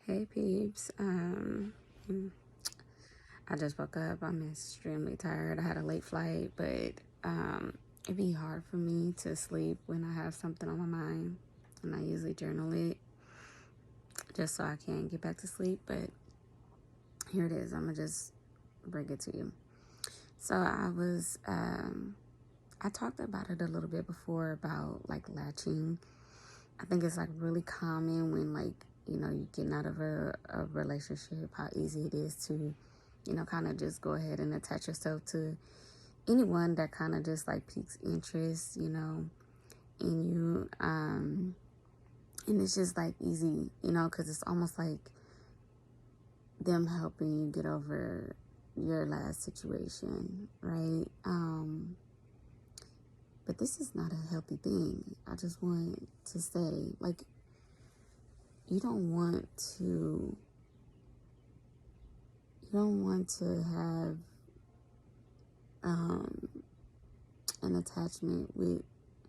Hey peeps, I just woke up. I'm extremely tired. I had a late flight, but it'd be hard for me to sleep when I have something on my mind, and I usually journal it just so I can get back to sleep. But here it is. I'm gonna just bring it to you. So I talked about it a little bit before about like latching. I think it's like really common when you're getting out of a relationship, how easy it is to, kind of just go ahead and attach yourself to anyone that kind of just like piques interest, in you. And it's just like easy, because it's almost like them helping you get over your last situation, right? But this is not a healthy thing. I just want to say, like, you don't want to have an attachment with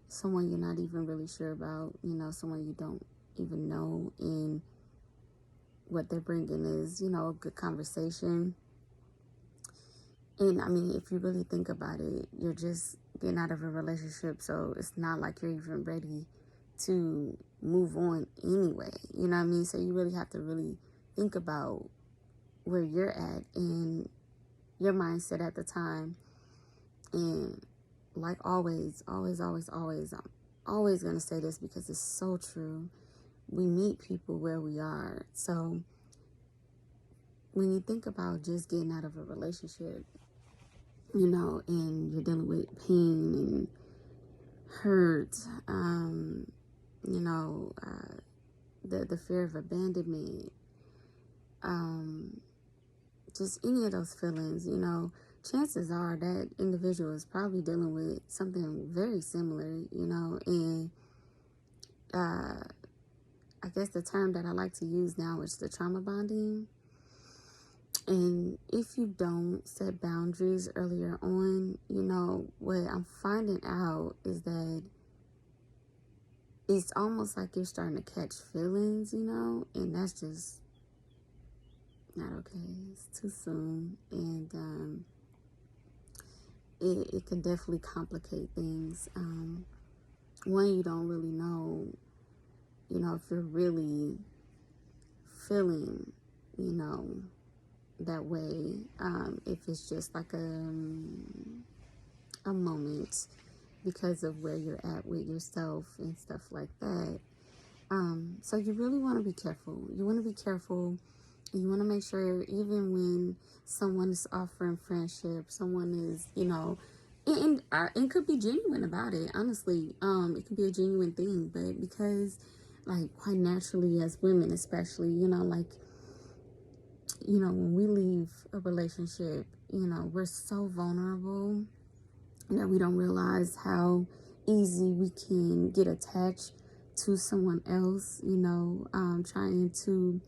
someone you're not even really sure about, someone you don't even know, and what they're bringing is, a good conversation. And I mean, if you really think about it, you're just getting out of a relationship, so it's not like you're even ready to move on anyway. You know what I mean? So you really have to really think about where you're at and your mindset at the time. And like always, always, always, always, I'm always going to say this because it's so true. We meet people where we are. So when you think about just getting out of a relationship, and you're dealing with pain and hurt, the fear of abandonment, just any of those feelings, chances are that individual is probably dealing with something very similar, and I guess the term that I like to use now is the trauma bonding. And if you don't set boundaries earlier on, what I'm finding out is that it's almost like you're starting to catch feelings, and that's just not okay. It's too soon. And it can definitely complicate things. One, you don't really know, if you're really feeling, that way, if it's just like a moment because of where you're at with yourself and stuff like that. So you really want to be careful. You want to be careful, and you want to make sure even when someone is offering friendship, someone is, and could be genuine about it. Honestly, it could be a genuine thing, but because, like, quite naturally as women, especially, when we leave a relationship, we're so vulnerable that we don't realize how easy we can get attached to someone else, trying to,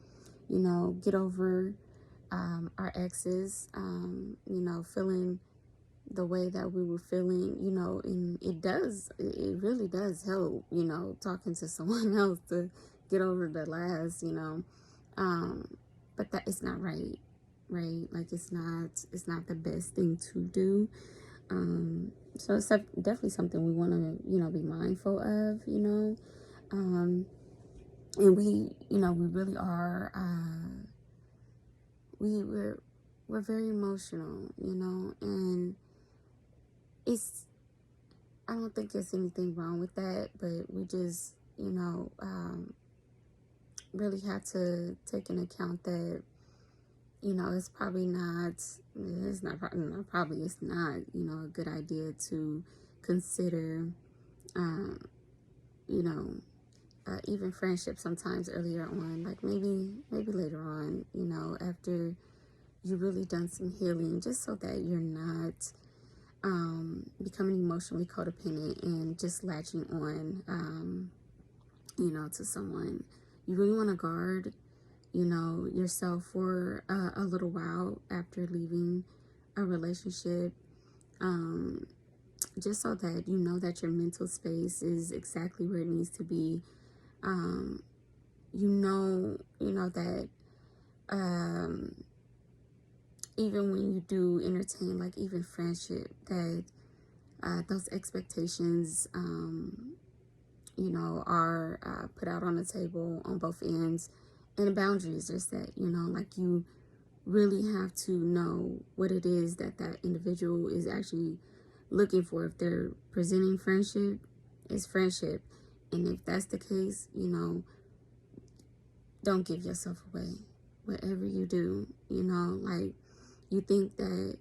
get over our exes, feeling the way that we were feeling, and it really does help, talking to someone else to get over the last, but that it's not right? Like it's not the best thing to do. So it's definitely something we want to, be mindful of, and we really are, we're very emotional, and I don't think there's anything wrong with that, but we just, really have to take into account that, it's probably not, it's not a good idea to consider, even friendship sometimes earlier on, like maybe later on, after you really done some healing, just so that you're not becoming emotionally codependent and just latching on, to someone. You really want to guard, yourself for a little while after leaving a relationship, just so that you know that your mental space is exactly where it needs to be. You know that even when you do entertain, like even friendship, that those expectations, are put out on the table on both ends, and boundaries are set. Like you really have to know what it is that individual is actually looking for. If they're presenting friendship, it's friendship. And if that's the case, don't give yourself away. Whatever you do, like you think that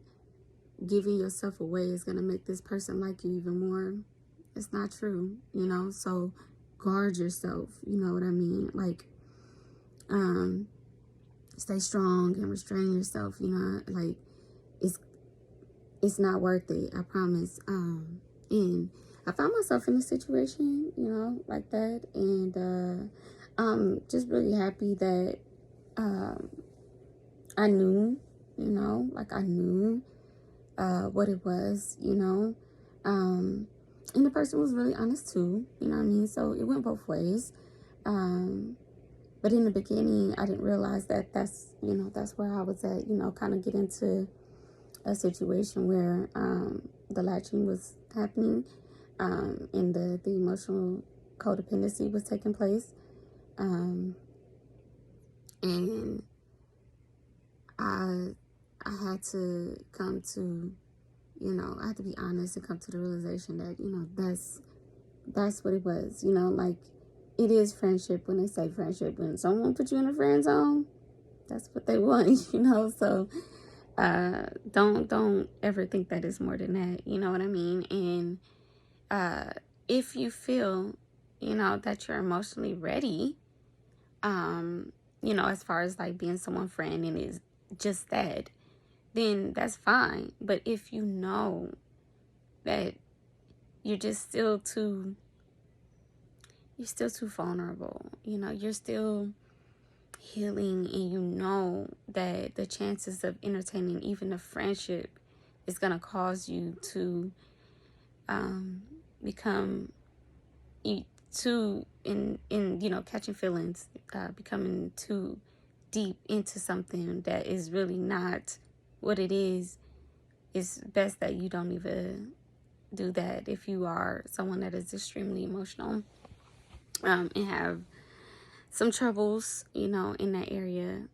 giving yourself away is going to make this person like you even more. It's not true, so guard yourself, you know what I mean? Like, stay strong and restrain yourself, like it's not worth it, I promise. And I found myself in a situation, like that, and I'm just really happy that I knew, like I knew what it was, and the person was really honest too, you know what I mean? So it went both ways. But in the beginning, I didn't realize that that's where I was at, kind of get into a situation where the latching was happening, and the emotional codependency was taking place. And I had to come to, I had to be honest and come to the realization that, that's what it was, like it is friendship when they say friendship. When someone puts you in a friend zone, that's what they want, so don't ever think that it's more than that, you know what I mean? And if you feel, that you're emotionally ready, as far as like being someone's friend and it's just that, then that's fine. But if you know that you're just still too vulnerable, you're still healing, and that the chances of entertaining even a friendship is going to cause you to become too in catching feelings, becoming too deep into something that is really not what it is. It's best that you don't even do that. If you are someone that is extremely emotional, and have some troubles, in that area,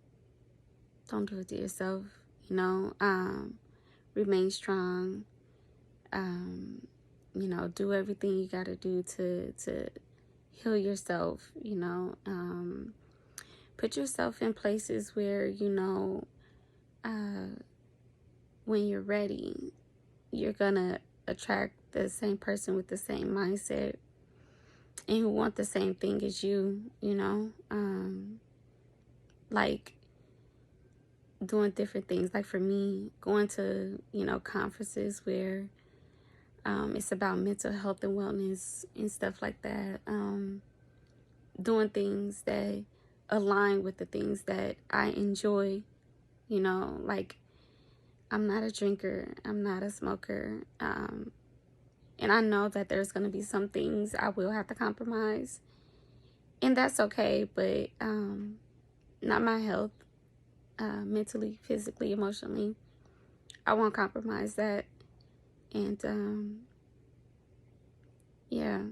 don't do it to yourself. Remain strong. Do everything you got to do to heal yourself. Put yourself in places where when you're ready, you're gonna attract the same person with the same mindset and who want the same thing as you. Like doing different things. Like for me, going to conferences where it's about mental health and wellness and stuff like that. Doing things that align with the things that I enjoy. Like I'm not a drinker, I'm not a smoker, and I know that there's going to be some things I will have to compromise, and that's okay. But not my health, mentally, physically, emotionally. I won't compromise that. And yeah,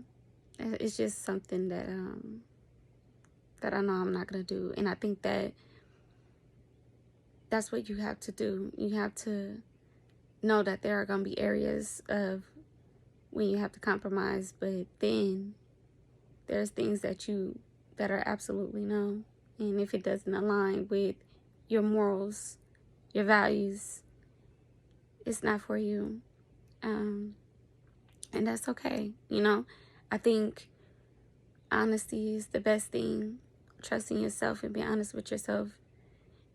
it's just something that I know I'm not going to do. And I think that that's what you have to do. You have to know that there are going to be areas of when you have to compromise, but then there's things that are absolutely no. And if it doesn't align with your morals, your values, it's not for you. And that's okay. I think honesty is the best thing. Trusting yourself and being honest with yourself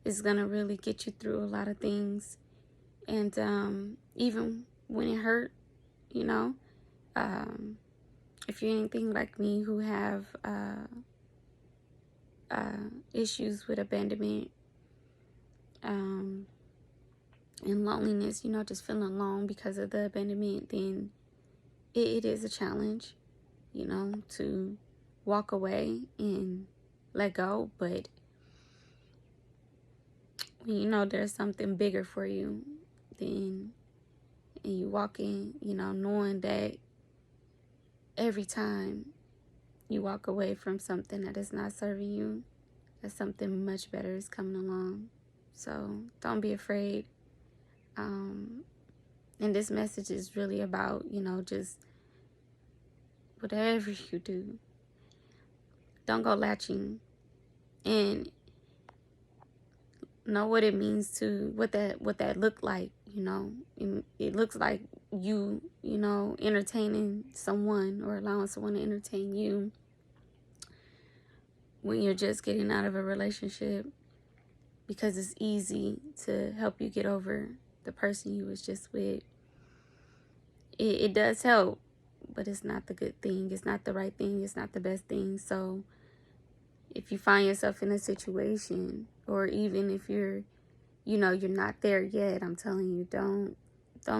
is going to really get you through a lot of things. And even when it hurt, if you're anything like me who have issues with abandonment and loneliness, just feeling alone because of the abandonment, then it is a challenge, to walk away and let go. But when you know there's something bigger for you, then and you walk in, you know, knowing that every time you walk away from something that is not serving you, that something much better is coming along. So don't be afraid. And this message is really about, you know, just whatever you do, don't go latching, and know what it means to what that looked like. You know, it looks like you know, entertaining someone or allowing someone to entertain you when you're just getting out of a relationship, because it's easy to help you get over the person you was just with. It does help, but it's not the good thing. It's not the right thing. It's not the best thing. So if you find yourself in a situation, or even if you're, you know, you're not there yet, I'm telling you, don't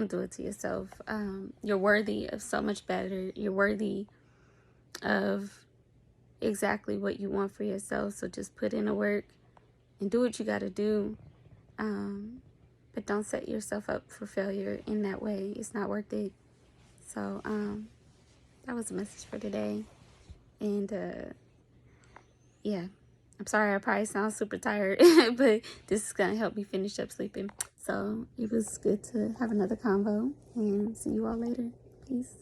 do it to yourself. You're worthy of so much better. You're worthy of exactly what you want for yourself. So just put in the work and do what you got to do. But don't set yourself up for failure in that way. It's not worth it. So that was a message for today. And yeah, I'm sorry I probably sound super tired, but this is going to help me finish up sleeping. So it was good to have another convo, and see you all later. Peace.